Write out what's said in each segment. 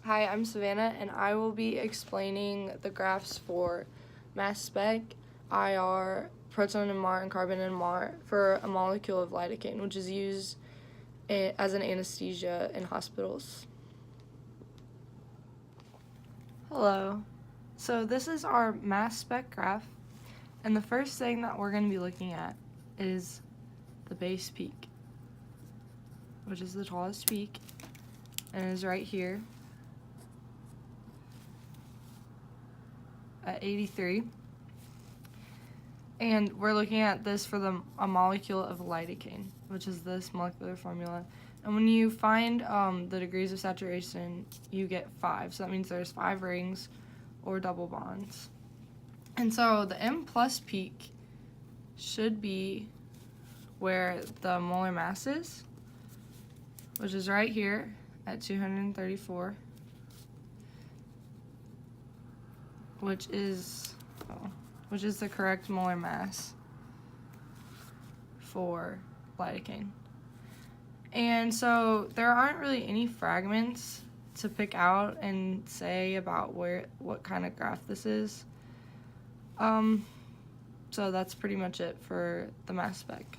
Hi, I'm Savannah, and I will be explaining the graphs for mass spec, IR, proton NMR, and carbon NMR for a molecule of lidocaine, which is used as an anesthesia in hospitals. Hello. So this is our mass spec graph, and the first thing that we're going to be looking at is the base peak, which is the tallest peak, and is right here at 83. And we're looking at this for a molecule of lidocaine, which is this molecular formula. And when you find the degrees of saturation, you get 5. So that means there's 5 rings or double bonds. And so the M plus peak should be where the molar mass is, which is right here at 234, which is the correct molar mass for lidocaine. And so there aren't really any fragments to pick out and say about what kind of graph this is. So that's pretty much it for the mass spec.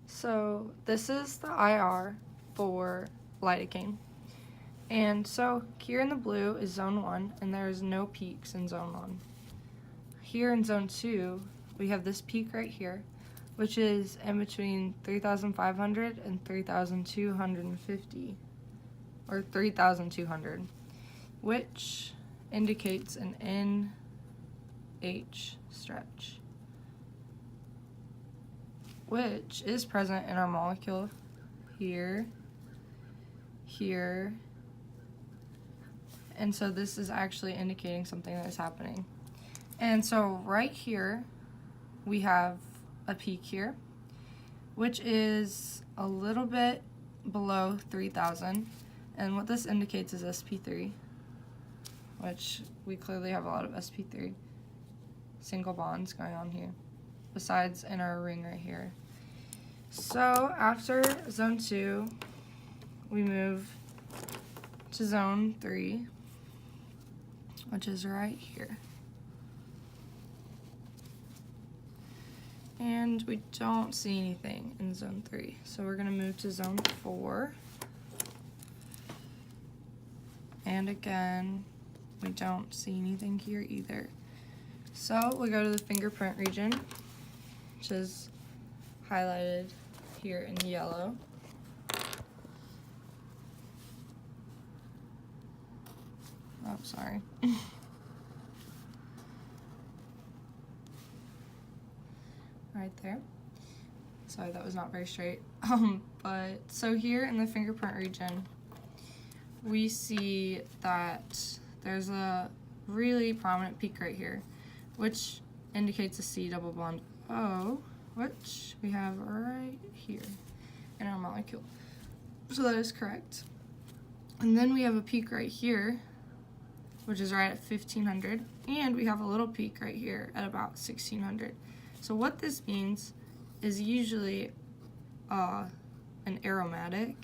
So this is the IR for lidocaine. And so here in the blue is zone 1, and there is no peaks in zone 1. Here in zone 2, we have this peak right here, which is in between 3,500 and 3,250, or 3,200, which indicates an NH stretch, which is present in our molecule here, here, and so this is actually indicating something that is happening. And so right here, we have a peak here, which is a little bit below 3,000. And what this indicates is sp3, which we clearly have a lot of sp3 single bonds going on here, besides in our ring right here. So after zone 2, we move to zone 3, which is right here. And we don't see anything in zone 3. So we're going to move to zone 4. And again, we don't see anything here either. So we go to the fingerprint region, which is highlighted here in yellow. Oh, sorry. Right there. Sorry, that was not very straight. But so here in the fingerprint region, we see that there's a really prominent peak right here, which indicates a C double bond O, which we have right here in our molecule. So that is correct. And then we have a peak right here, which is right at 1,500, and we have a little peak right here at about 1,600. So what this means is usually an aromatic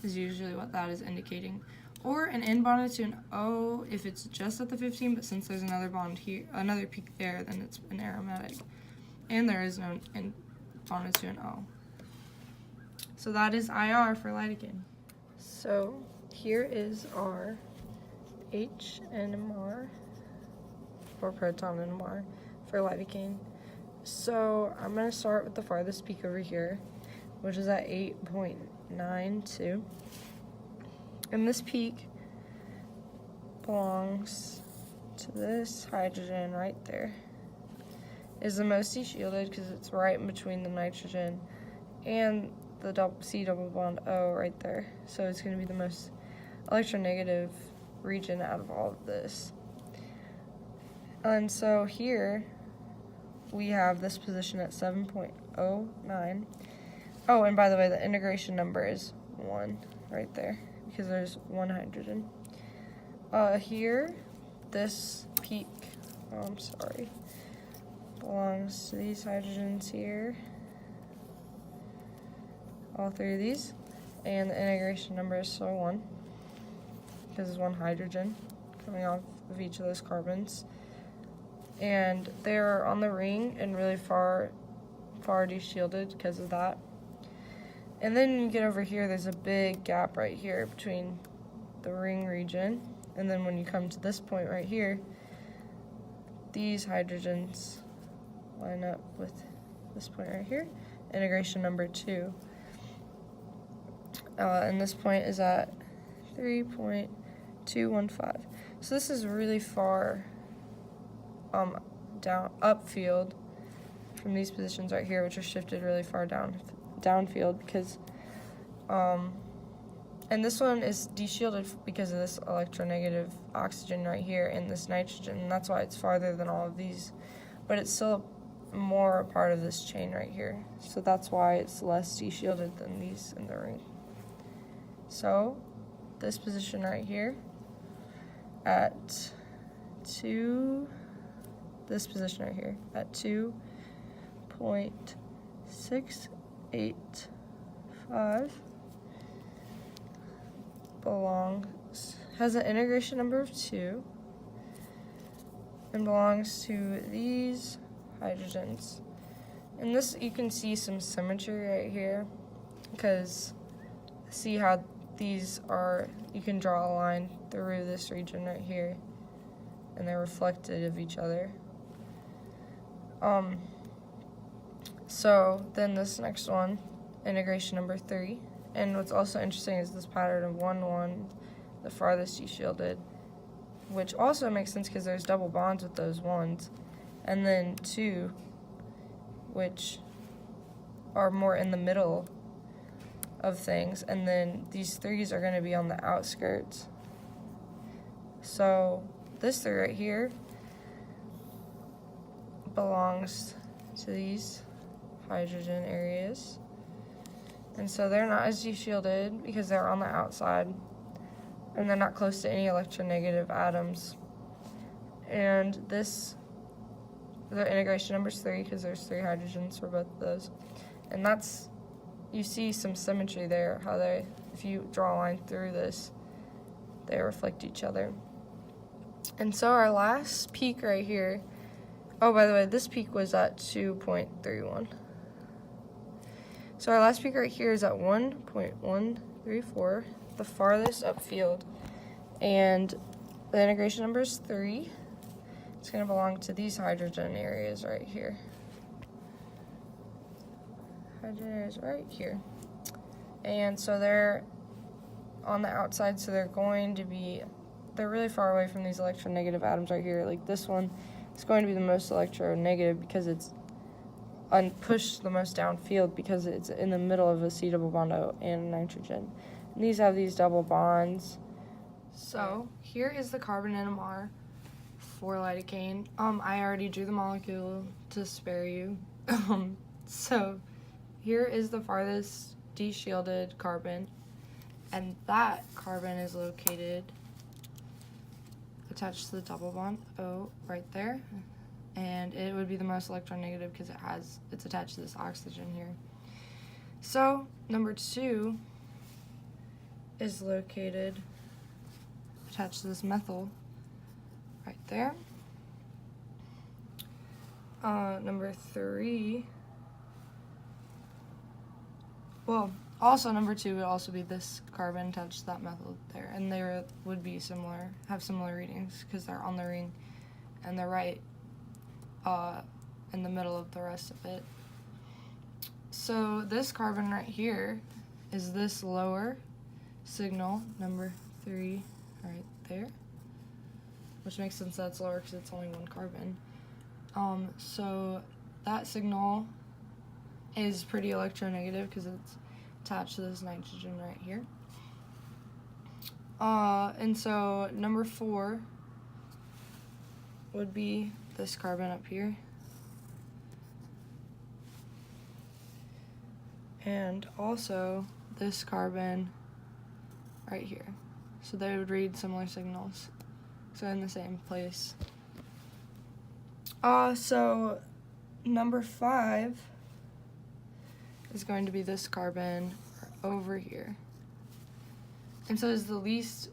is usually what that is indicating, or an N bonded to an O if it's just at the 15, but since there's another bond here, another peak there, then it's an aromatic, and there is no N bonded to an O. So that is IR for lidocaine. So here is our H NMR or proton NMR for lidocaine. So I'm going to start with the farthest peak over here, which is at 8.92. And this peak belongs to this hydrogen right there. Is the most shielded because it's right in between the nitrogen and the C double bond O right there. So it's going to be the most electronegative region out of all of this. And so here we have this position at 7.09. Oh, and by the way, the integration number is 1 right there because there's 1 hydrogen. Here, this peak, belongs to these hydrogens here, all 3 of these. and the integration number is so 1, because there's 1 hydrogen coming off of each of those carbons. And they're on the ring and really far de-shielded because of that. And then you get over here, there's a big gap right here between the ring region. And then when you come to this point right here, these hydrogens line up with this point right here, integration number 2. And this point is at 3.215. So this is really far upfield from these positions right here, which are shifted really far downfield because and this one is de-shielded because of this electronegative oxygen right here and this nitrogen, and that's why it's farther than all of these, but it's still more a part of this chain right here, so that's why it's less de-shielded than these in the ring. So this position right here at 2, this position right here at 2.685 has an integration number of 2 and belongs to these hydrogens. And this, you can see some symmetry right here, because see how these are, you can draw a line through this region right here, and they're reflected of each other. So then this next one, integration number 3. And what's also interesting is this pattern of 1, 1, the farthest de-shielded, which also makes sense because there's double bonds with those 1s. And then 2, which are more in the middle of things. And then these 3s are going to be on the outskirts. So this 3 right here belongs to these hydrogen areas. And so they're not as de-shielded because they're on the outside, and they're not close to any electronegative atoms. And this, the integration number is 3 because there's 3 hydrogens for both of those. And that's, you see some symmetry there, how they, if you draw a line through this, they reflect each other. And so our last peak right here, oh, by the way, this peak was at 2.31. So our last peak right here is at 1.134, the farthest upfield. And the integration number is 3. It's going to belong to these hydrogen areas right here. Hydrogen areas right here. And so they're on the outside, so they're going to be, they're really far away from these electronegative atoms right here. Like this one is going to be the most electronegative because it's pushed the most downfield because it's in the middle of a C double bond O and nitrogen. And these have these double bonds. So here is the carbon NMR for lidocaine. I already drew the molecule to spare you. So here is the farthest de-shielded carbon, and that carbon is located attached to the double bond O right there. And it would be the most electronegative because it's attached to this oxygen here. So number 2 is located attached to this methyl right there. Number 3, well, also number 2 would also be this carbon attached to that methyl there, and they would be similar, have similar readings because they're on the ring and they're right in the middle of the rest of it. So this carbon right here is this lower signal, number 3 right there, which makes sense that's lower because it's only 1 carbon. So that signal is pretty electronegative because it's attached to this nitrogen right here. And so number 4 would be this carbon up here. And also this carbon right here. So they would read similar signals. So in the same place. So number 5 is going to be this carbon over here. And so is the least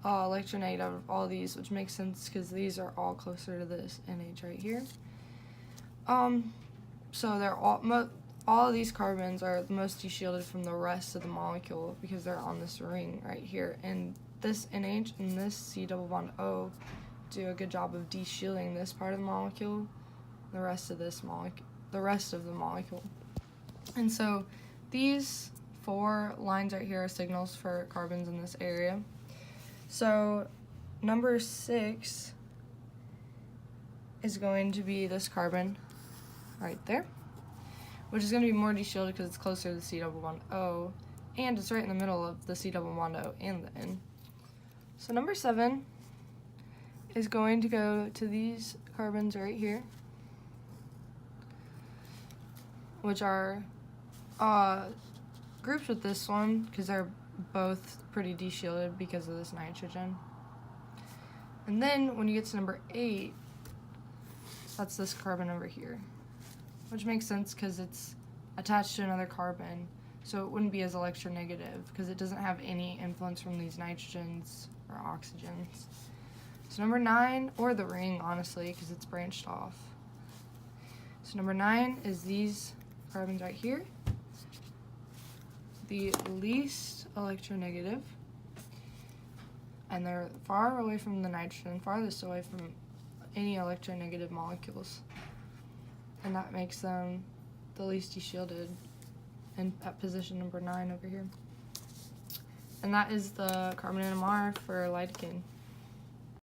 electronegative of all these, which makes sense because these are all closer to this NH right here. So they're all of these carbons are the most deshielded from the rest of the molecule because they're on this ring right here. And this NH and this C double bond O do a good job of deshielding this part of the molecule, the rest of the molecule. And so these 4 lines right here are signals for carbons in this area. So number 6 is going to be this carbon right there, which is going to be more deshielded because it's closer to the C double bond O, and it's right in the middle of the C double bond O and the N. So number 7 is going to go to these carbons right here, which are grouped with this one because they're both pretty deshielded because of this nitrogen. And then when you get to number 8, that's this carbon over here, which makes sense because it's attached to another carbon, so it wouldn't be as electronegative because it doesn't have any influence from these nitrogens or oxygens. So number 9, or the ring, honestly, because it's branched off. So number 9 is these carbons right here, the least electronegative, and they're far away from the nitrogen, farthest away from any electronegative molecules, and that makes them the least deshielded at position number 9 over here. And that is the carbon NMR for lidocaine.